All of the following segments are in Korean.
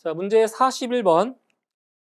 자, 문제 41번.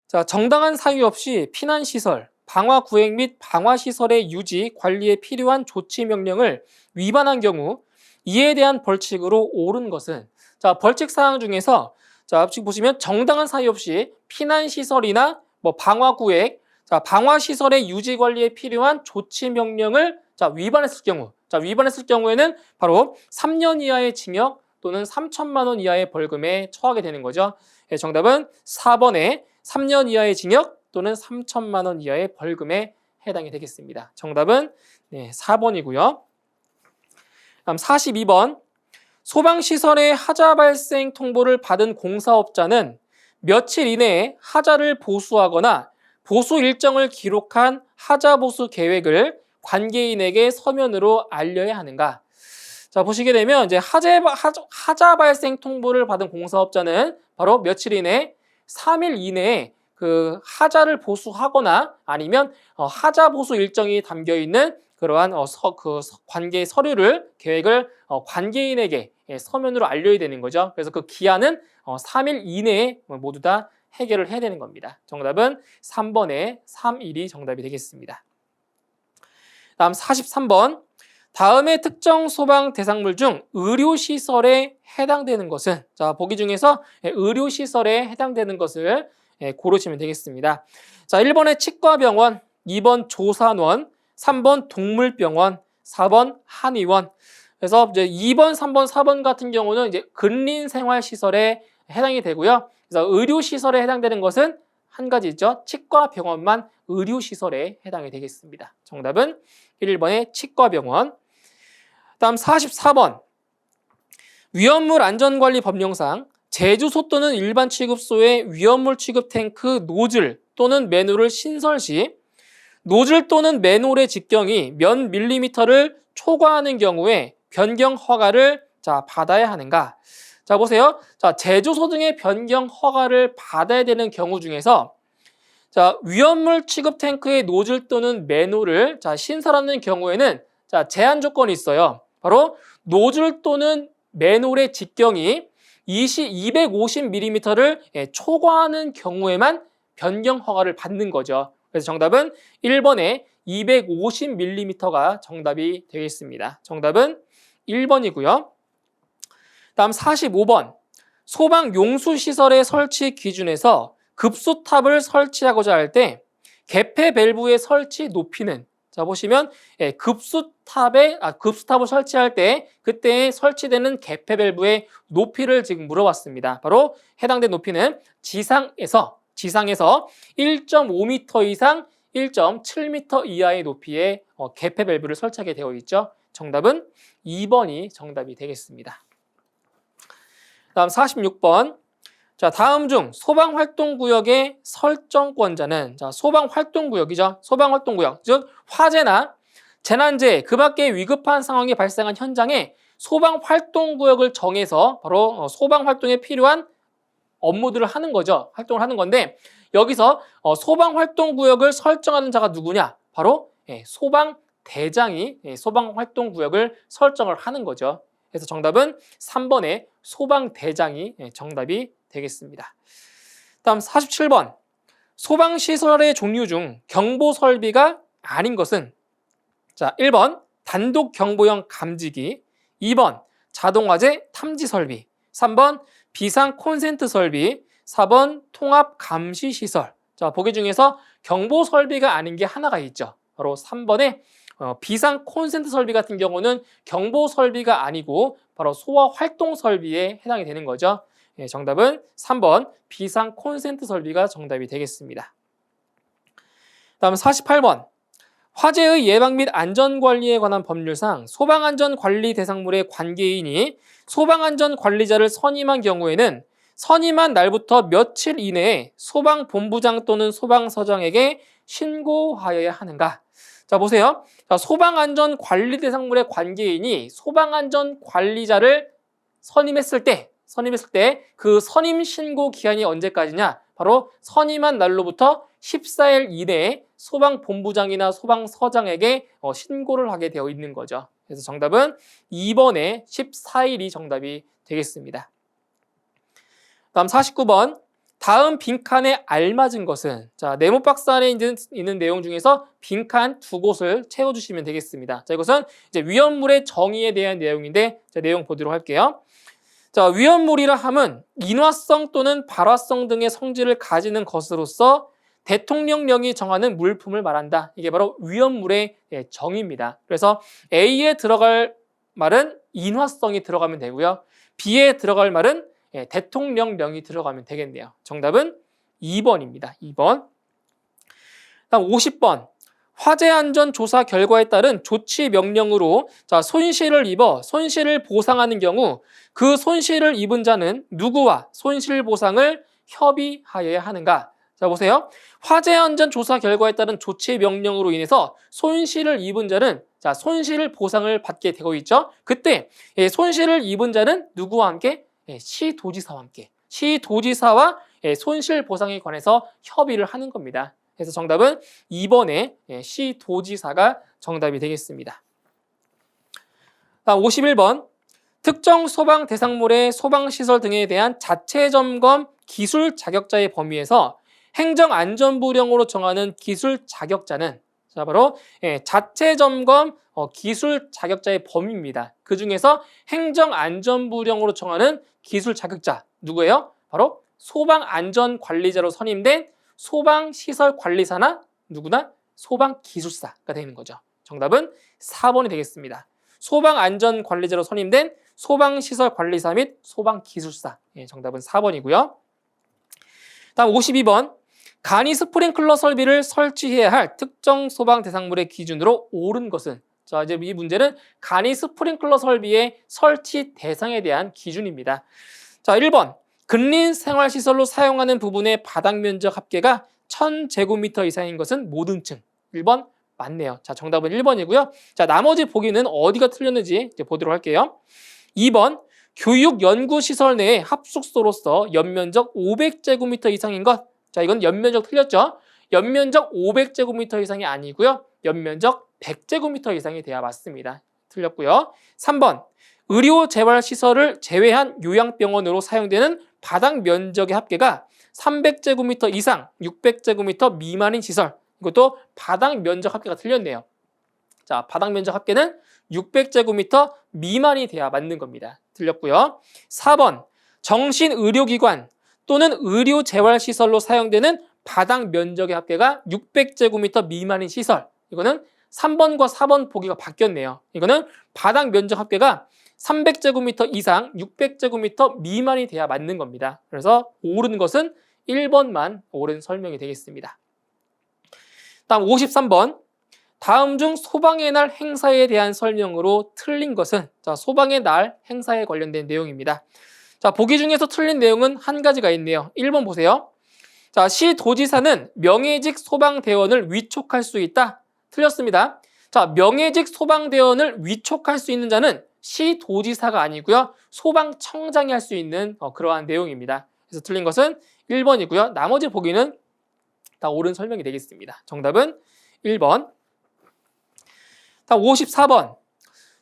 자, 정당한 사유 없이 피난시설, 방화구획 및 방화시설의 유지, 관리에 필요한 조치 명령을 위반한 경우 이에 대한 벌칙으로 옳은 것은, 자, 벌칙 사항 중에서 자, 지금 보시면 정당한 사유 없이 피난시설이나 방화구획, 자, 방화시설의 유지 관리에 필요한 조치 명령을 자, 위반했을 경우, 자, 위반했을 경우에는 바로 3년 이하의 징역 또는 3천만 원 이하의 벌금에 처하게 되는 거죠. 네, 정답은 4번에 3년 이하의 징역 또는 3천만 원 이하의 벌금에 해당이 되겠습니다. 정답은 4번이고요. 다음 42번. 소방시설의 하자 발생 통보를 받은 공사업자는 며칠 이내에 하자를 보수하거나 보수 일정을 기록한 하자 보수 계획을 관계인에게 서면으로 알려야 하는가? 자, 보시게 되면 이제 하자 발생 통보를 받은 공사업자는 바로 며칠 이내, 3일 이내에 그 하자를 보수하거나 아니면 하자 보수 일정이 담겨 있는 그러한 관계 서류를 계획을 관계인에게 서면으로 알려야 되는 거죠. 그래서 그 기한은 3일 이내에 모두 다 해결을 해야 되는 겁니다. 정답은 3번에 3일이 정답이 되겠습니다. 다음 43번. 다음의 특정 소방 대상물 중 의료시설에 해당되는 것은, 자, 보기 중에서 의료시설에 해당되는 것을 고르시면 되겠습니다. 자, 1번에 치과병원, 2번 조산원, 3번 동물병원, 4번 한의원. 그래서 이제 2번, 3번, 4번 같은 경우는 이제 근린생활시설에 해당이 되고요. 그래서 의료시설에 해당되는 것은 한 가지 있죠. 치과병원만 의료시설에 해당이 되겠습니다. 정답은 1번의 치과병원. 다음 44번. 위험물 안전관리 법령상 제주소 또는 일반 취급소의 위험물 취급 탱크 노즐 또는 맨홀을 신설 시 노즐 또는 맨홀의 직경이 몇 밀리미터를 초과하는 경우에 변경 허가를 받아야 하는가? 자, 보세요. 자, 제조소 등의 변경 허가를 받아야 되는 경우 중에서 자, 위험물 취급 탱크의 노즐 또는 맨홀을 신설하는 경우에는 제한 조건이 있어요. 바로 노즐 또는 맨홀의 직경이 250mm를 초과하는 경우에만 변경 허가를 받는 거죠. 그래서 정답은 1번에 250mm가 정답이 되겠습니다. 정답은 1번이고요. 다음 45번. 소방 용수시설의 설치 기준에서 급수탑을 설치하고자 할 때 개폐 밸브의 설치 높이는, 자, 보시면 급수탑을 설치할 때 그때 설치되는 개폐 밸브의 높이를 지금 물어봤습니다. 바로 해당된 높이는 지상에서 1.5m 이상 1.7m 이하의 높이의 개폐 밸브를 설치하게 되어 있죠. 정답은 2번이 정답이 되겠습니다. 다음 46번. 자, 다음 중 소방활동구역의 설정권자는, 자, 소방활동구역이죠. 소방활동구역, 즉 화재나 재난재해, 그 밖의 위급한 상황이 발생한 현장에 소방활동구역을 정해서 바로 소방활동에 필요한 업무들을 하는 거죠. 활동을 하는 건데 여기서 소방활동구역을 설정하는 자가 누구냐? 바로 소방대장이 소방활동구역을 설정을 하는 거죠. 그래서 정답은 3번의 소방대장이 정답이 되겠습니다. 다음 47번. 소방시설의 종류 중 경보설비가 아닌 것은, 자, 1번 단독 경보형 감지기, 2번 자동화재 탐지 설비, 3번 비상 콘센트 설비, 4번 통합 감시 시설. 자, 보기 중에서 경보 설비가 아닌 게 하나가 있죠. 바로 3번에 비상 콘센트 설비 같은 경우는 경보 설비가 아니고 바로 소화 활동 설비에 해당이 되는 거죠. 정답은 3번 비상 콘센트 설비가 정답이 되겠습니다. 다음 48번. 화재의 예방 및 안전관리에 관한 법률상 소방안전관리 대상물의 관계인이 소방안전관리자를 선임한 경우에는 선임한 날부터 며칠 이내에 소방본부장 또는 소방서장에게 신고하여야 하는가? 자, 보세요. 자, 소방안전관리 대상물의 관계인이 소방안전관리자를 선임했을 때 그 선임 신고 기한이 언제까지냐? 바로 선임한 날로부터 14일 이내에 소방본부장이나 소방서장에게 신고를 하게 되어 있는 거죠. 그래서 정답은 2번에 14일이 정답이 되겠습니다. 다음 49번. 다음 빈칸에 알맞은 것은, 자, 네모 박스 안에 있는 내용 중에서 빈칸 두 곳을 채워주시면 되겠습니다. 자, 이것은 이제 위험물의 정의에 대한 내용인데, 자, 내용 보도록 할게요. 자, 위험물이라 함은 인화성 또는 발화성 등의 성질을 가지는 것으로서 대통령령이 정하는 물품을 말한다. 이게 바로 위험물의 정의입니다. 그래서 A에 들어갈 말은 인화성이 들어가면 되고요. B에 들어갈 말은 대통령령이 들어가면 되겠네요. 정답은 2번입니다. 2번. 다음 50번. 화재 안전 조사 결과에 따른 조치 명령으로 자, 손실을 입어 손실을 보상하는 경우 그 손실을 입은 자는 누구와 손실 보상을 협의하여야 하는가? 자, 보세요. 화재 안전 조사 결과에 따른 조치 명령으로 인해서 손실을 입은 자는 자, 손실 보상을 받게 되고 있죠. 그때 손실을 입은 자는 누구와 함께? 시도지사와 함께. 시도지사와 손실 보상에 관해서 협의를 하는 겁니다. 그래서 정답은 2번에 시도지사가 정답이 되겠습니다. 다음 51번. 특정 소방 대상물의 소방시설 등에 대한 자체 점검 기술 자격자의 범위에서 행정안전부령으로 정하는 기술 자격자는 자, 바로 자체 점검 기술 자격자의 범위입니다. 그 중에서 행정안전부령으로 정하는 기술 자격자 누구예요? 바로 소방안전관리자로 선임된 소방시설관리사나 누구나 소방기술사가 되는 거죠. 정답은 4번이 되겠습니다. 소방안전관리자로 선임된 소방시설관리사 및 소방기술사. 정답은 4번이고요. 다음 52번. 간이 스프링클러 설비를 설치해야 할 특정 소방 대상물의 기준으로 옳은 것은 자, 이제 이 문제는 간이 스프링클러 설비의 설치 대상에 대한 기준입니다. 자, 1번. 근린 생활시설로 사용하는 부분의 바닥 면적 합계가 1000제곱미터 이상인 것은 모든 층. 1번 맞네요. 자, 정답은 1번이고요. 자, 나머지 보기는 어디가 틀렸는지 이제 보도록 할게요. 2번. 교육연구시설 내에 합숙소로서 연면적 500제곱미터 이상인 것. 자, 이건 연면적 틀렸죠? 연면적 500제곱미터 이상이 아니고요. 연면적 100제곱미터 이상이 돼야 맞습니다. 틀렸고요. 3번. 의료재활시설을 제외한 요양병원으로 사용되는 바닥 면적의 합계가 300제곱미터 이상, 600제곱미터 미만인 시설. 이것도 바닥 면적 합계가 틀렸네요. 자, 바닥 면적 합계는 600제곱미터 미만이 돼야 맞는 겁니다. 틀렸고요. 4번. 정신의료기관 또는 의료재활시설로 사용되는 바닥 면적의 합계가 600제곱미터 미만인 시설. 이거는 3번과 4번 보기가 바뀌었네요. 이거는 바닥 면적 합계가 300제곱미터 이상, 600제곱미터 미만이 돼야 맞는 겁니다. 그래서 옳은 것은 1번만 옳은 설명이 되겠습니다. 다음 53번. 다음 중 소방의 날 행사에 대한 설명으로 틀린 것은 자, 소방의 날 행사에 관련된 내용입니다. 자, 보기 중에서 틀린 내용은 한 가지가 있네요. 1번 보세요. 자, 시도지사는 명예직 소방대원을 위촉할 수 있다. 틀렸습니다. 자, 명예직 소방대원을 위촉할 수 있는 자는 시도지사가 아니고요. 소방청장이 할 수 있는 그러한 내용입니다. 그래서 틀린 것은 1번이고요. 나머지 보기는 다 옳은 설명이 되겠습니다. 정답은 1번. 다음 54번.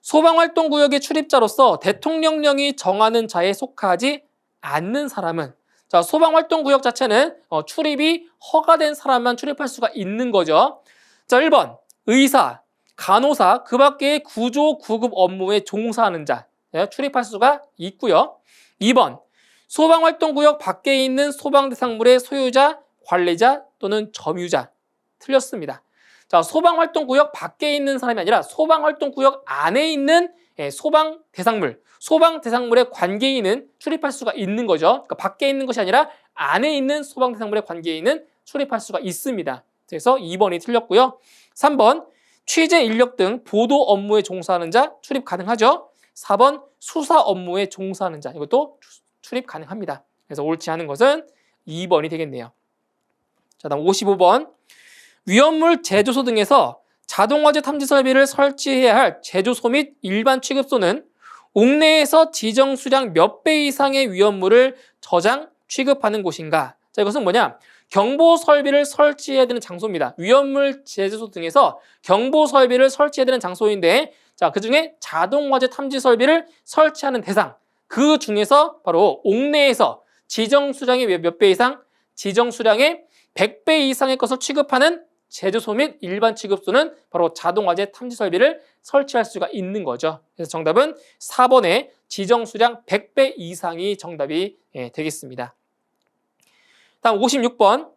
소방활동구역의 출입자로서 대통령령이 정하는 자에 속하지 않는 사람은 자, 소방활동구역 자체는 출입이 허가된 사람만 출입할 수가 있는 거죠. 자, 1번. 의사, 간호사, 그 밖의 구조, 구급 업무에 종사하는 자 출입할 수가 있고요. 2번. 소방활동구역 밖에 있는 소방대상물의 소유자, 관리자 또는 점유자. 틀렸습니다. 자, 소방활동구역 밖에 있는 사람이 아니라 소방활동구역 안에 있는 소방대상물, 소방대상물의 관계인은 출입할 수가 있는 거죠. 그러니까 밖에 있는 것이 아니라 안에 있는 소방대상물의 관계인은 출입할 수가 있습니다. 그래서 2번이 틀렸고요. 3번, 취재 인력 등 보도 업무에 종사하는 자 출입 가능하죠. 4번, 수사 업무에 종사하는 자 이것도 출입 가능합니다. 그래서 옳지 않은 것은 2번이 되겠네요. 자, 다음 55번. 위험물 제조소 등에서 자동화재 탐지 설비를 설치해야 할 제조소 및 일반 취급소는 옥내에서 지정 수량 몇 배 이상의 위험물을 저장, 취급하는 곳인가? 자, 이것은 뭐냐? 경보 설비를 설치해야 되는 장소입니다. 위험물 제조소 등에서 경보 설비를 설치해야 되는 장소인데, 자, 그 중에 자동화재 탐지 설비를 설치하는 대상, 그 중에서 바로 옥내에서 지정 수량의 몇 배 이상, 지정 수량의 100배 이상의 것을 취급하는 제조소 및 일반 취급소는 바로 자동화재 탐지 설비를 설치할 수가 있는 거죠. 그래서 정답은 4번의 지정 수량 100배 이상이 정답이 되겠습니다. 다음 56번.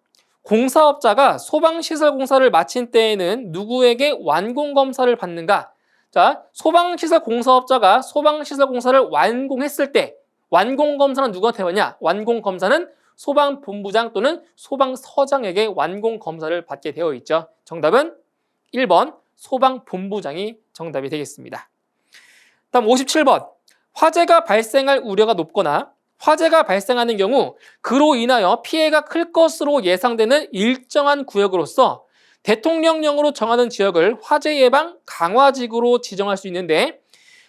공사업자가 소방시설 공사를 마친 때에는 누구에게 완공검사를 받는가? 자, 소방시설 공사업자가 소방시설 공사를 완공했을 때 완공검사는 누구한테 받냐? 완공검사는 소방본부장 또는 소방서장에게 완공검사를 받게 되어 있죠. 정답은 1번 소방본부장이 정답이 되겠습니다. 다음 57번. 화재가 발생할 우려가 높거나 화재가 발생하는 경우 그로 인하여 피해가 클 것으로 예상되는 일정한 구역으로서 대통령령으로 정하는 지역을 화재 예방 강화지구로 지정할 수 있는데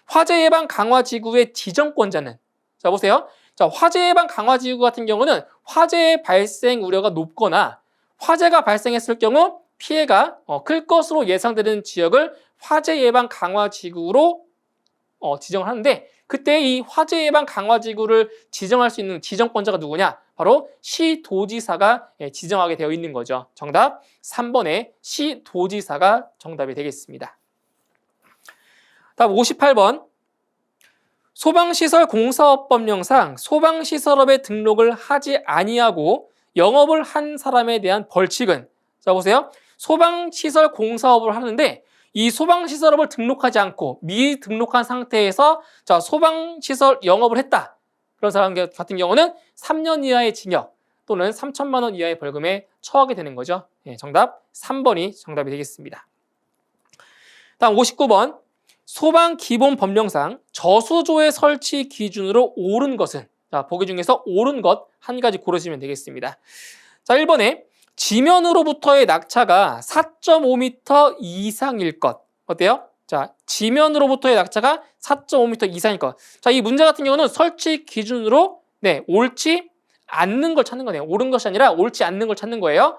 화재 예방 강화지구의 지정권자는 자 보세요. 자, 화재 예방 강화지구 같은 경우는 화재의 발생 우려가 높거나 화재가 발생했을 경우 피해가 클 것으로 예상되는 지역을 화재 예방 강화지구로 지정을 하는데 그때 이 화재 예방 강화지구를 지정할 수 있는 지정권자가 누구냐? 바로 시도지사가 지정하게 되어 있는 거죠. 정답 3번의 시도지사가 정답이 되겠습니다. 다음 58번. 소방시설 공사업법령상 소방시설업에 등록을 하지 아니하고 영업을 한 사람에 대한 벌칙은 자 보세요. 소방시설 공사업을 하는데 이 소방시설업을 등록하지 않고 미등록한 상태에서 자 소방시설 영업을 했다. 그런 사람 같은 경우는 3년 이하의 징역 또는 3천만 원 이하의 벌금에 처하게 되는 거죠. 정답 3번이 정답이 되겠습니다. 다음 59번. 소방기본법령상 저수조의 설치 기준으로 옳은 것은 자 보기 중에서 옳은 것 한 가지 고르시면 되겠습니다. 자 1번에 지면으로부터의 낙차가 4.5m 이상일 것. 어때요? 자, 지면으로부터의 낙차가 4.5m 이상일 것. 자, 이 문제 같은 경우는 설치 기준으로 옳지 않는 걸 찾는 거네요. 옳은 것이 아니라 옳지 않는 걸 찾는 거예요.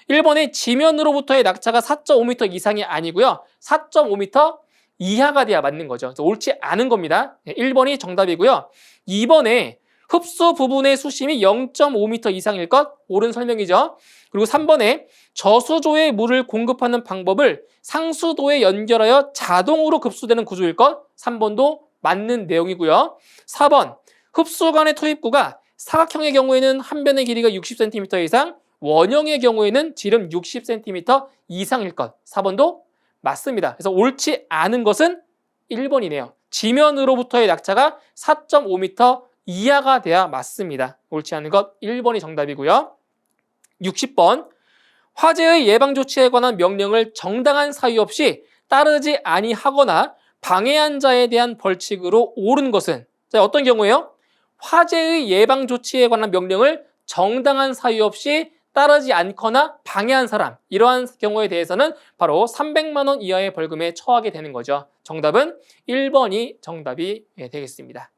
1번에 지면으로부터의 낙차가 4.5m 이상이 아니고요. 4.5m 이하가 돼야 맞는 거죠. 그래서 옳지 않은 겁니다. 1번이 정답이고요. 2번에 흡수 부분의 수심이 0.5m 이상일 것, 옳은 설명이죠. 그리고 3번에 저수조에 물을 공급하는 방법을 상수도에 연결하여 자동으로 급수되는 구조일 것, 3번도 맞는 내용이고요. 4번, 흡수관의 투입구가 사각형의 경우에는 한 변의 길이가 60cm 이상, 원형의 경우에는 지름 60cm 이상일 것, 4번도 맞습니다. 그래서 옳지 않은 것은 1번이네요. 지면으로부터의 낙차가 4.5m 이하가 돼야 맞습니다. 옳지 않은 것 1번이 정답이고요. 60번. 화재의 예방조치에 관한 명령을 정당한 사유 없이 따르지 아니하거나 방해한 자에 대한 벌칙으로 옳은 것은 자, 어떤 경우예요? 화재의 예방조치에 관한 명령을 정당한 사유 없이 따르지 않거나 방해한 사람 이러한 경우에 대해서는 바로 300만 원 이하의 벌금에 처하게 되는 거죠. 정답은 1번이 정답이 되겠습니다.